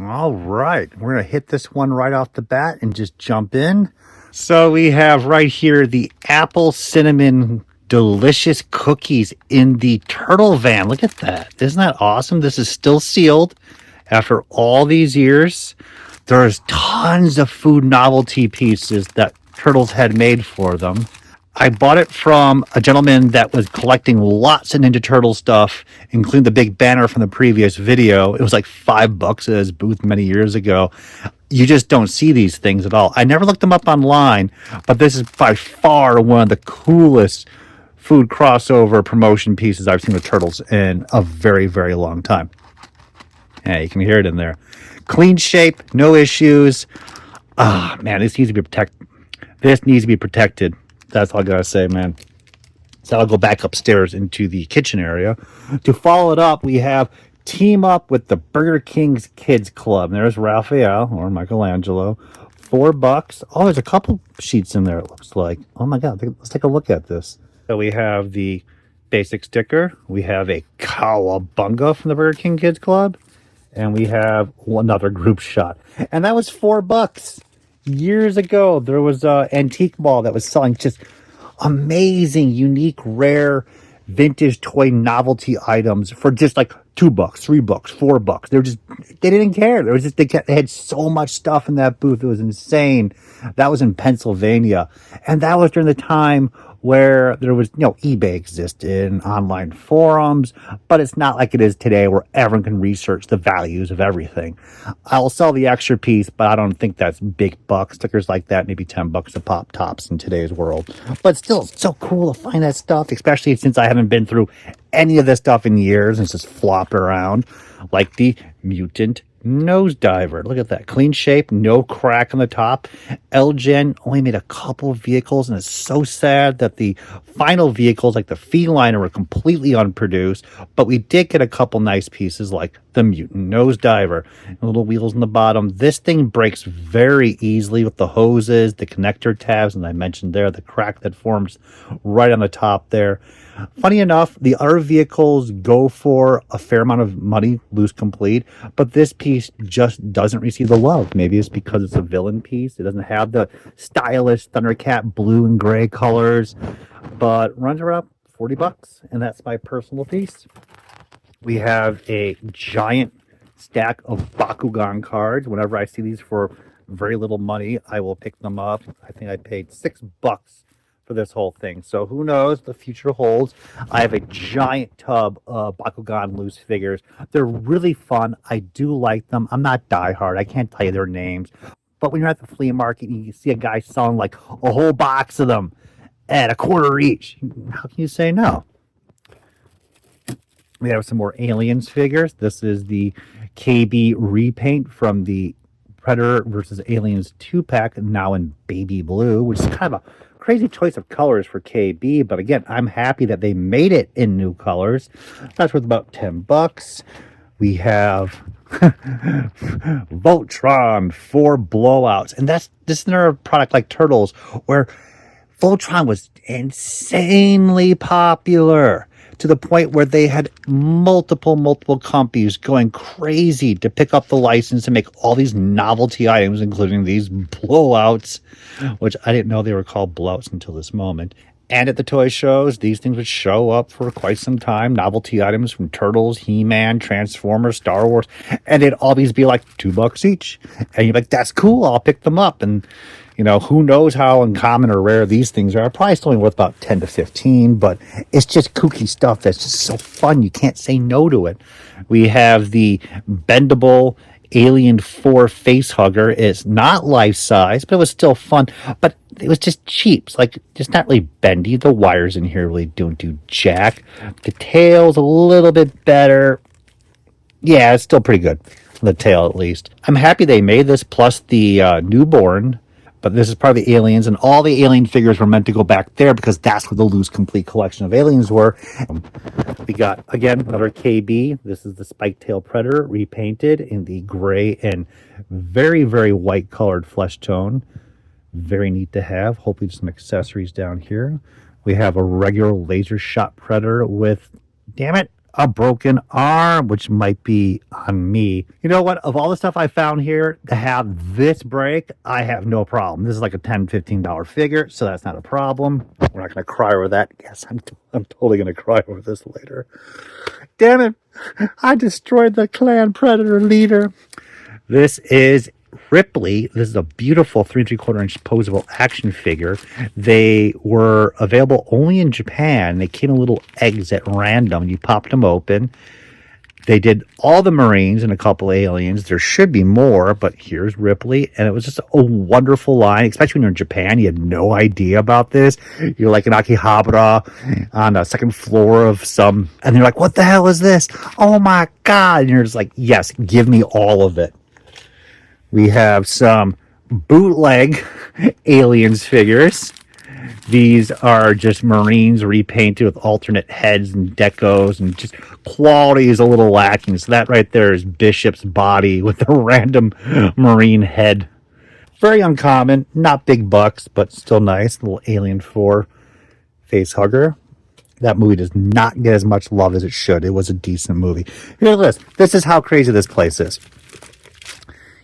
All right, we're going to hit this one right off the bat and just jump in. So we have right here the apple cinnamon delicious cookies in the turtle van. Look at that. Isn't that awesome? This is still sealed after all these years. There's tons of food novelty pieces that Turtles had made for them. I bought it from a gentleman that was collecting lots of Ninja Turtle stuff, including the big banner from the previous video. It was like $5 at his booth many years ago. You just don't see these things at all. I never looked them up online, but this is by far one of the coolest food crossover promotion pieces I've seen with Turtles in a very, very long time. Yeah, you can hear it in there. Clean shape, no issues. Ah, man, this needs to be protected. This needs to be protected. That's all I gotta say, man. So I'll go back upstairs into the kitchen area. To follow it up, we have team up with the Burger King's Kids Club. There's Raphael or Michelangelo. $4. Oh, there's a couple sheets in there, it looks like. Oh my God, let's take a look at this. So we have the basic sticker. We have a cowabunga from the Burger King Kids Club. And we have another group shot. And that was $4. Years ago, there was an antique mall that was selling just amazing, unique, rare, vintage toy novelty items for just like $2, $3, $4. They didn't care. They had so much stuff in that booth. It was insane. That was in Pennsylvania. And that was during the time where there was, eBay existed and online forums, but it's not like it is today where everyone can research the values of everything. I'll sell the extra piece, but I don't think that's big bucks. Stickers like that, maybe $10 a pop tops in today's world. But still, it's so cool to find that stuff, especially since I haven't been through any of this stuff in years and it's just flopping around, like the Mutant Nose Diver. Look at that. Clean shape, no crack on the top. Elgin only made a couple of vehicles, and it's so sad that the final vehicles, like the Feline, were completely unproduced, but we did get a couple nice pieces like the Mutant Nose Diver. Little wheels on the bottom. This thing breaks very easily with the hoses, the connector tabs, and I mentioned there the crack that forms right on the top there. Funny enough, the other vehicles go for a fair amount of money, loose complete, but this piece just doesn't receive the love. Maybe it's because it's a villain piece. It doesn't have the stylish Thundercat blue and gray colors, but runs around $40, and that's my personal piece. We have a giant stack of Bakugan cards. Whenever I see these for very little money, I will pick them up. I think I paid $6 for this whole thing. So who knows, the future holds. I have a giant tub of Bakugan loose figures. They're really fun. I do like them. I'm not diehard. I can't tell you their names. But when you're at the flea market and you see a guy selling like a whole box of them at $0.25 each, how can you say no? We have some more Aliens figures. This is the KB repaint from the Predator versus Aliens 2-pack, now in baby blue, which is kind of a crazy choice of colors for KB, but again, I'm happy that they made it in new colors. That's worth about $10. We have Voltron 4 blowouts, and this is another product like Turtles where Voltron was insanely popular to the point where they had multiple companies going crazy to pick up the license and make all these novelty items, including these blowouts, which I didn't know they were called blowouts until this moment. And at the toy shows, these things would show up for quite some time. Novelty items from Turtles, He-Man, Transformers, Star Wars, and it'd always be like $2 each. And you're like, that's cool, I'll pick them up. And who knows how uncommon or rare these things are. Probably still only worth about 10 to 15, but it's just kooky stuff that's just so fun. You can't say no to it. We have the bendable Alien 4 face hugger. It's not life size, but it was still fun. But it was just cheap. It's like just not really bendy. The wires in here really don't do jack. The tail's a little bit better. Yeah, it's still pretty good. The tail, at least. I'm happy they made this, plus the newborn. But this is part of the Aliens, and all the Alien figures were meant to go back there because that's where the loose complete collection of Aliens were. We got, again, another KB. This is the Spike Tail Predator, repainted in the gray and very, very white colored flesh tone. Very neat to have. Hopefully some accessories down here. We have a regular laser shot Predator with, damn it, a broken arm, which might be on me. You know what? Of all the stuff I found here, to have this break, I have no problem. This is like a $10, $15 figure, so that's not a problem. We're not going to cry over that. Yes, I'm totally going to cry over this later. Damn it. I destroyed the clan predator leader. This is Ripley. This is a beautiful 3 3/4 inch posable action figure. They were available only in Japan. They came in little eggs at random. You popped them open. They did all the Marines and a couple aliens. There should be more, but here's Ripley. And it was just a wonderful line, especially when you're in Japan. You had no idea about this. You're like in Akihabara on the second floor of some, and they're like, what the hell is this? Oh my God. And you're just like, yes, give me all of it. We have some bootleg aliens figures. These are just Marines repainted with alternate heads and decos, and just quality is a little lacking. So that right there is Bishop's body with a random Marine head. Very uncommon, not big bucks, but still nice. Little Alien 4 face hugger. That movie does not get as much love as it should. It was a decent movie. Here's this. This is how crazy this place is.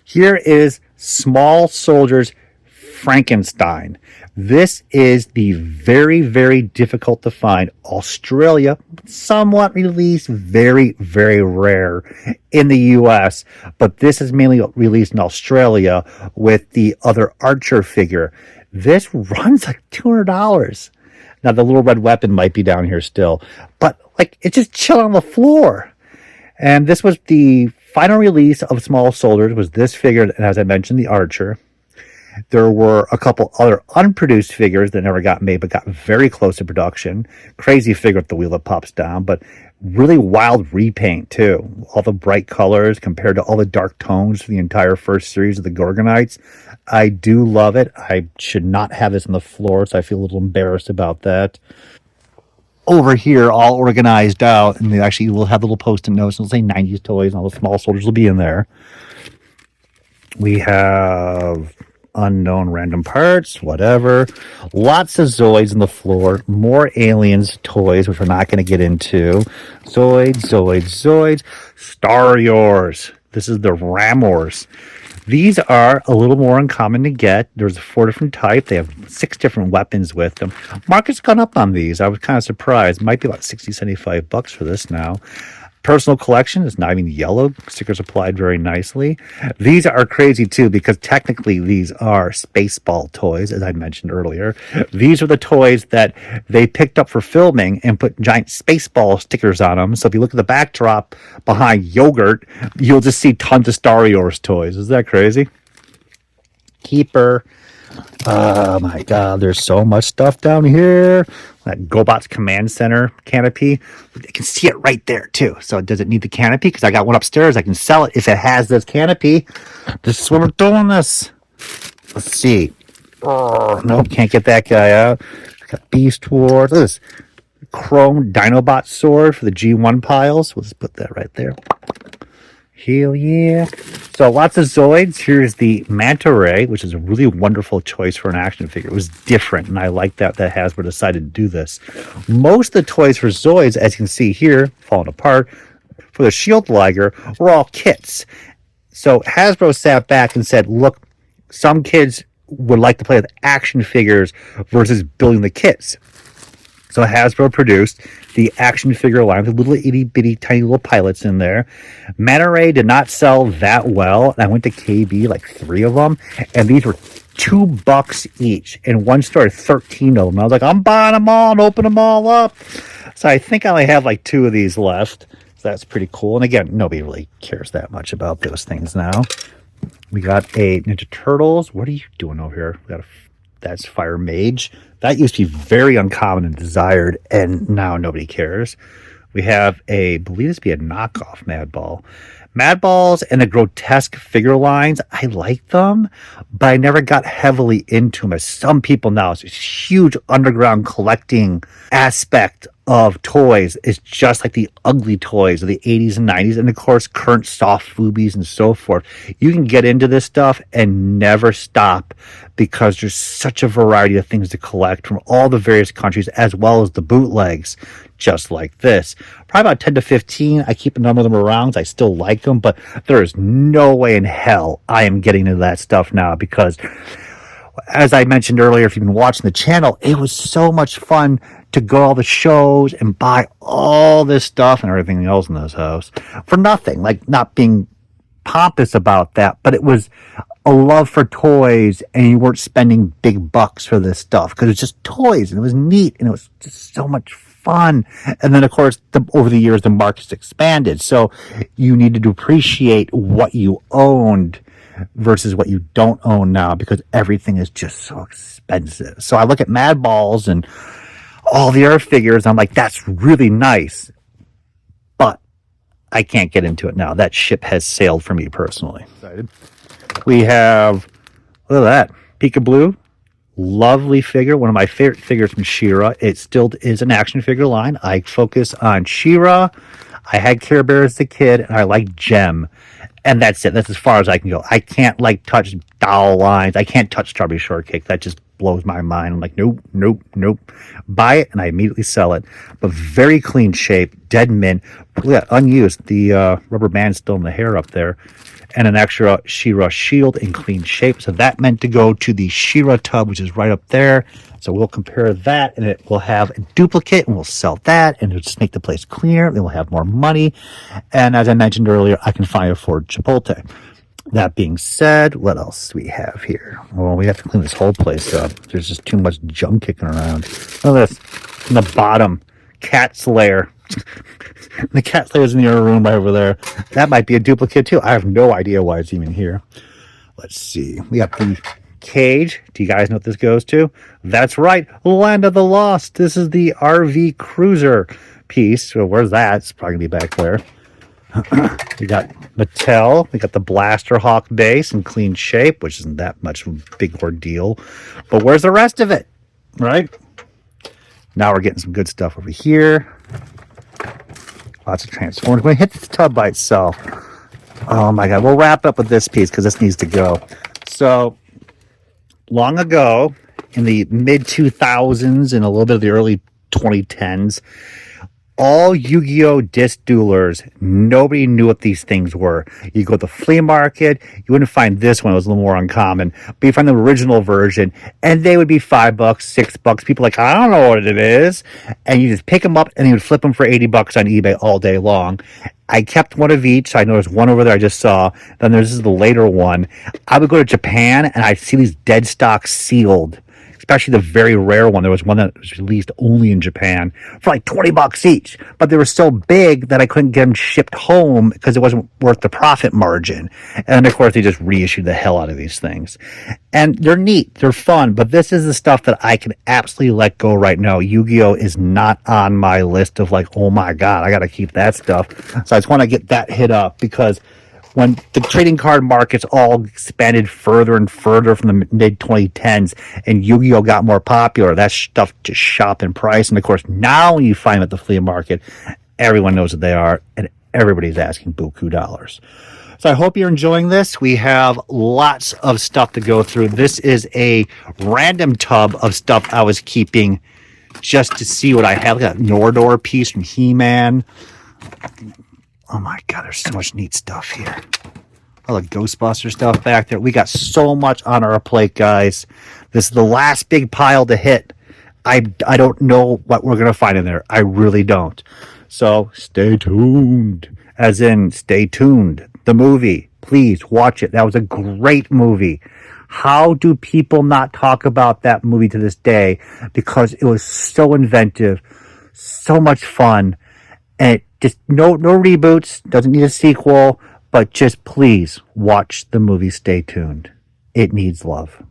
Here is Small Soldiers Frankenstein. This is the very, very difficult to find Australia, somewhat released, very, very rare in the US, but this is mainly released in Australia with the other Archer figure. This runs like $200. Now the little red weapon might be down here still, but like it's just chilling on the floor. And this was the final release of Small Soldiers, was this figure, and as I mentioned, the Archer. There were a couple other unproduced figures that never got made, but got very close to production. Crazy figure with the wheel that pops down, but really wild repaint too. All the bright colors compared to all the dark tones for the entire first series of the Gorgonites. I do love it. I should not have this on the floor, so I feel a little embarrassed about that. Over here, all organized out, and they actually will have little post-it notes. It'll say 90s toys, and all the Small Soldiers will be in there. We have unknown random parts, whatever. Lots of Zoids on the floor. More Aliens toys, which we're not going to get into. Zoids. Star Yours. This is the Ramors. These are a little more uncommon to get. There's 4 different types. They have 6 different weapons with them. Market's gone up on these. I was kind of surprised. Might be about $60-$75 for this now. Personal collection is not even yellow. Stickers applied very nicely. These are crazy too, because technically these are Spaceball toys, as I mentioned earlier. These are the toys that they picked up for filming and put giant Spaceball stickers on them. So if you look at the backdrop behind Yogurt, you'll just see tons of Star Wars toys. Is that crazy? Keeper. Oh my God, there's so much stuff down here. That GoBot's Command Center canopy. You can see it right there too. So does it need the canopy? Because I got one upstairs. I can sell it if it has this canopy. This is what we're doing this. Let's see. Oh, nope, can't get that guy out. Got Beast Wars. Look at this chrome Dinobot sword for the G1 piles. We'll just put that right there. Hell yeah. So lots of Zoids. Here's the Manta Ray, which is a really wonderful choice for an action figure. It was different, and I like that Hasbro decided to do this. Most of the toys for Zoids, as you can see here, falling apart, for the Shield Liger, were all kits. So Hasbro sat back and said, look, some kids would like to play with action figures versus building the kits. So Hasbro produced the action figure line with little itty bitty tiny little pilots in there. Manta Ray did not sell that well. I went to KB, like 3 of them, and these were $2 each. And one store, 13 of them. I was like, I'm buying them all and open them all up. So I think I only have like 2 of these left. So that's pretty cool. And again, nobody really cares that much about those things now. We got a Ninja Turtles. What are you doing over here? We got that's Fire Mage. That used to be very uncommon and desired, and now nobody cares. We have believe this to be a knockoff Madball. Madballs and the grotesque figure lines, I like them, but I never got heavily into them, as some people now. It's a huge underground collecting aspect of toys is just like the ugly toys of the 80s and 90s, and of course current soft boobies and so forth. You can get into this stuff and never stop because there's such a variety of things to collect from all the various countries, as well as the bootlegs, just like this. Probably about 10 to 15. I keep a number of them around. I still like them, but there is no way in hell I am getting into that stuff now, because as I mentioned earlier, if you've been watching the channel, it was so much fun to go to all the shows and buy all this stuff and everything else in this house for nothing. Like, not being pompous about that, but it was a love for toys, and you weren't spending big bucks for this stuff because it was just toys, and it was neat, and it was just so much fun. And then, of course, over the years, the market's expanded, so you needed to appreciate what you owned versus what you don't own now, because everything is just so expensive. So I look at Mad Balls and all the other figures, I'm like, that's really nice, but I can't get into it now. That ship has sailed for me personally. We have, look at that, Peekaboo, lovely figure, one of my favorite figures from She-Ra. It still is an action figure line. I focus on She-Ra. I had Care Bear as a kid, and I like Gem. And that's it. That's as far as I can go. I can't, like, touch doll lines. I can't touch Strawberry Shortcake. That just blows my mind. I'm like, nope, nope, nope. Buy it, and I immediately sell it. But very clean shape, dead mint. Look at that, unused. The rubber band's still in the hair up there. And an extra She-Ra shield in clean shape. So that meant to go to the She-Ra tub, which is right up there. So we'll compare that, and it will have a duplicate, and we'll sell that, and it'll just make the place cleaner, and we'll have more money. And as I mentioned earlier, I can finally afford Chipotle. That being said, what else do we have here? Well, we have to clean this whole place up. There's just too much junk kicking around. Look at this. From the bottom, Cat's Lair. The Cat's Lair is in the other room right over there. That might be a duplicate too. I have no idea why it's even here. Let's see. We got the cage. Do you guys know what this goes to? That's right, Land of the Lost. This is the RV Cruiser piece. So where's that? It's probably gonna be back there. We got Mattel. We got the Blaster Hawk base in clean shape, which isn't that much of a big ordeal. But where's the rest of it? Right? Now we're getting some good stuff over here. Lots of Transformers. We're going to hit the tub by itself. Oh my God. We'll wrap up with this piece because this needs to go. So, long ago, in the mid-2000s and a little bit of the early 2010s, all Yu-Gi-Oh! Disc duelers, nobody knew what these things were. You go to the flea market, you wouldn't find this one, it was a little more uncommon, but you find the original version, and they would be $5, $6. People are like, I don't know what it is. And you just pick them up, and you would flip them for $80 on eBay all day long. I kept one of each. I know there's one over there I just saw. Then there's the later one. I would go to Japan, and I'd see these dead stock sealed, especially the very rare one. There was one that was released only in Japan for like $20 each, but they were so big that I couldn't get them shipped home because it wasn't worth the profit margin. And of course, they just reissued the hell out of these things. And they're neat, they're fun, but this is the stuff that I can absolutely let go right now. Yu-Gi-Oh! Is not on my list of like, oh my God, I got to keep that stuff. So I just want to get that hit up, because when the trading card markets all expanded further and further from the mid-2010s and Yu-Gi-Oh! Got more popular, that stuff just shot in price. And of course, now when you find them at the flea market, everyone knows what they are, and everybody's asking buku dollars. So I hope you're enjoying this. We have lots of stuff to go through. This is a random tub of stuff I was keeping just to see what I have. Look at that Nordor piece from He-Man. Oh my God, there's so much neat stuff here. All the Ghostbuster stuff back there. We got so much on our plate, guys. This is the last big pile to hit. I don't know what we're going to find in there. I really don't. So stay tuned. As in, stay tuned. The movie, please watch it. That was a great movie. How do people not talk about that movie to this day? Because it was so inventive, so much fun, and it just no reboots, doesn't need a sequel, but just please watch the movie. Stay tuned. It needs love.